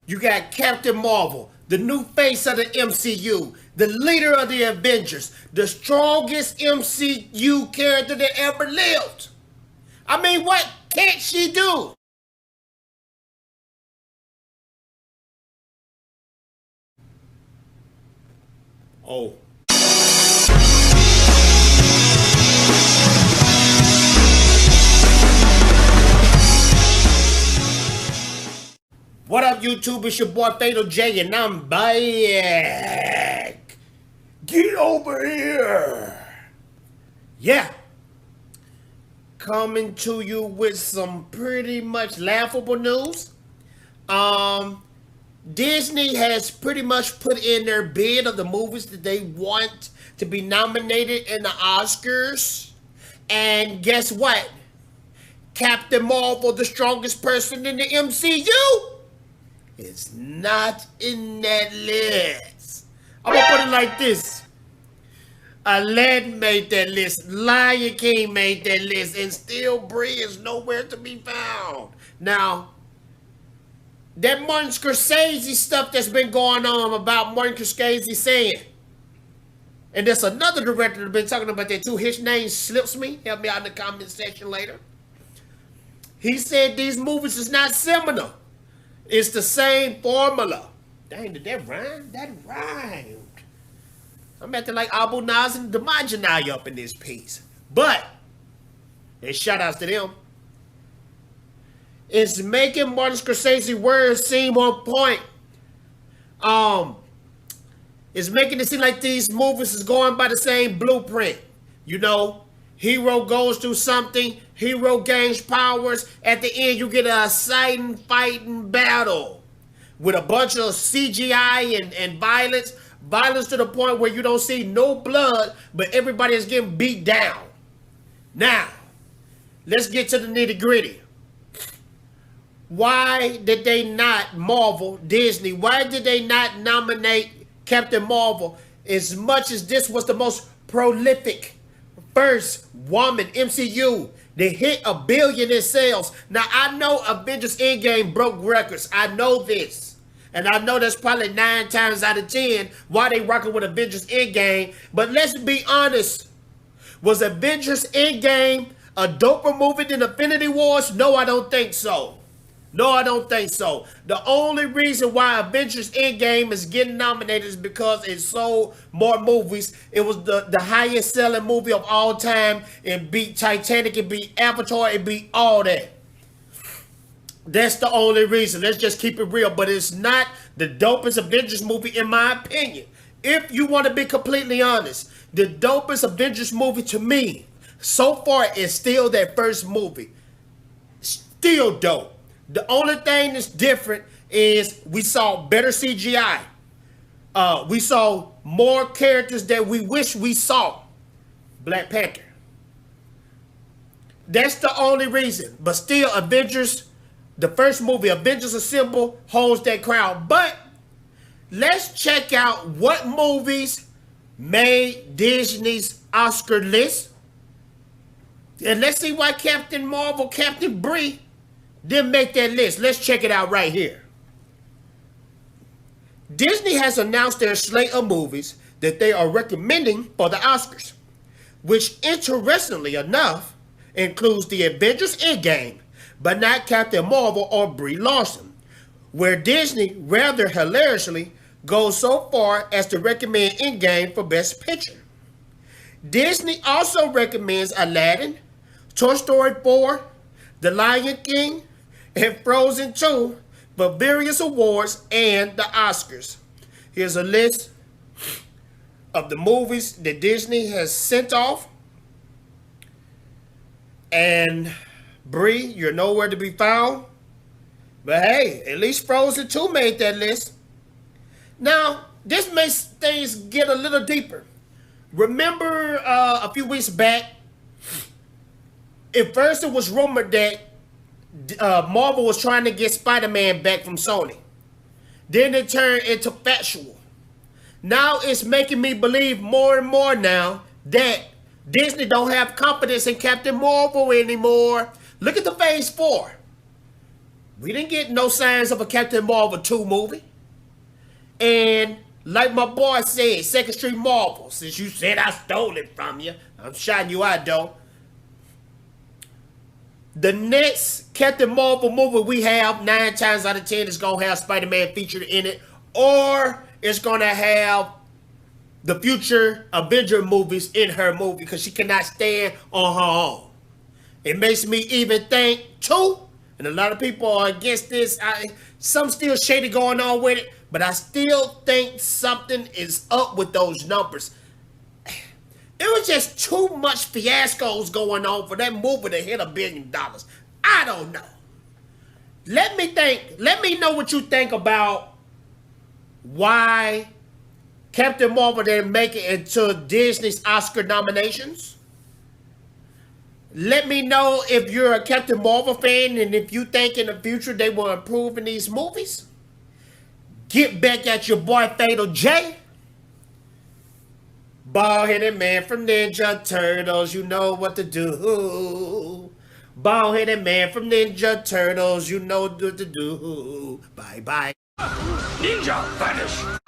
You got Captain Marvel, the new face of the MCU, the leader of the Avengers, the strongest MCU character that ever lived. I mean, what can't she do? Oh. What up, YouTube? It's your boy Fatal J, and I'm back. Get over here. Yeah, coming to you with some pretty much laughable news. Um, Disney has pretty much put in their bid of the movies that they want to be nominated in the Oscars. And guess what? Captain Marvel, the strongest person in the MCU, is not in that list. I'm gonna put it like this. Aladdin made that list, Lion King made that list, and still Brie is nowhere to be found. Now, that Martin Scorsese stuff that's been going on about Martin Scorsese saying, and there's another director that's been talking about that too. His name slips me. Help me out in the comment section later. He said these movies is not similar. It's the same formula. Dang, did that rhyme? That rhymed. I'm acting like Abu Naz and Demajanai up in this piece. But, and shout outs to them. It's making Martin Scorsese words seem on point. Um, it's making it seem like these movies is going by the same blueprint. You know, hero goes through something, hero gains powers. At the end, you get a exciting fighting battle with a bunch of CGI and violence. Violence to the point where you don't see no blood, but everybody is getting beat down. Now, let's get to the nitty gritty. Why did they not, Marvel, Disney, why did they not nominate Captain Marvel as much as this was the most prolific first woman MCU that hit $1 billion in sales? Now, I know Avengers Endgame broke records. I know this. And I know that's probably 9 times out of 10 why they rocking with Avengers Endgame. But let's be honest. Was Avengers Endgame a doper movie than Infinity Wars? No, I don't think so. No, I don't think so. The only reason why Avengers Endgame is getting nominated is because it sold more movies. It was the highest selling movie of all time. It beat Titanic, it beat Avatar, it beat all that. That's the only reason. Let's just keep it real. But it's not the dopest Avengers movie in my opinion. If you want to be completely honest, the dopest Avengers movie to me so far is still that first movie. Still dope. The only thing that's different is we saw better CGI. We saw more characters that we wish we saw. Black Panther. That's the only reason. But still, Avengers, the first movie, Avengers Assemble, holds that crown. But let's check out what movies made Disney's Oscar list. And let's see why Captain Marvel, Captain Brie, didn't make that list. Let's check it out right here. Disney has announced their slate of movies that they are recommending for the Oscars, which interestingly enough includes the Avengers Endgame, but not Captain Marvel or Brie Larson, where Disney rather hilariously goes so far as to recommend Endgame for Best Picture. Disney also recommends Aladdin, Toy Story 4, The Lion King, and Frozen 2 for various awards and the Oscars. Here's a list of the movies that Disney has sent off. And Brie, you're nowhere to be found. But hey, at least Frozen 2 made that list. Now, this makes things get a little deeper. Remember a few weeks back, at first it was rumored that Marvel was trying to get Spider-Man back from Sony. Then it turned into factual. Now it's making me believe more and more now that Disney don't have confidence in Captain Marvel anymore. Look at the Phase 4. We didn't get no signs of a Captain Marvel 2 movie. And like my boy said, Second Street Marvel, since you said I stole it from you, I'm shouting you out though. The next Captain Marvel movie we have, 9 times out of 10, is going to have Spider-Man featured in it. Or it's going to have the future Avenger movies in her movie because she cannot stand on her own. It makes me even think, too, and a lot of people are against this. Some still shady going on with it, but I still think something is up with those numbers. It was just too much fiascos going on for that movie to hit $1 billion. I don't know. Let me think. Let me know what you think about why Captain Marvel didn't make it into Disney's Oscar nominations. Let me know if you're a Captain Marvel fan and if you think in the future they will improve in these movies. Get back at your boy Fatal J. Bald-headed man from Ninja Turtles, you know what to do. Bald-headed man from Ninja Turtles, you know what to do. Bye-bye. Ninja vanish.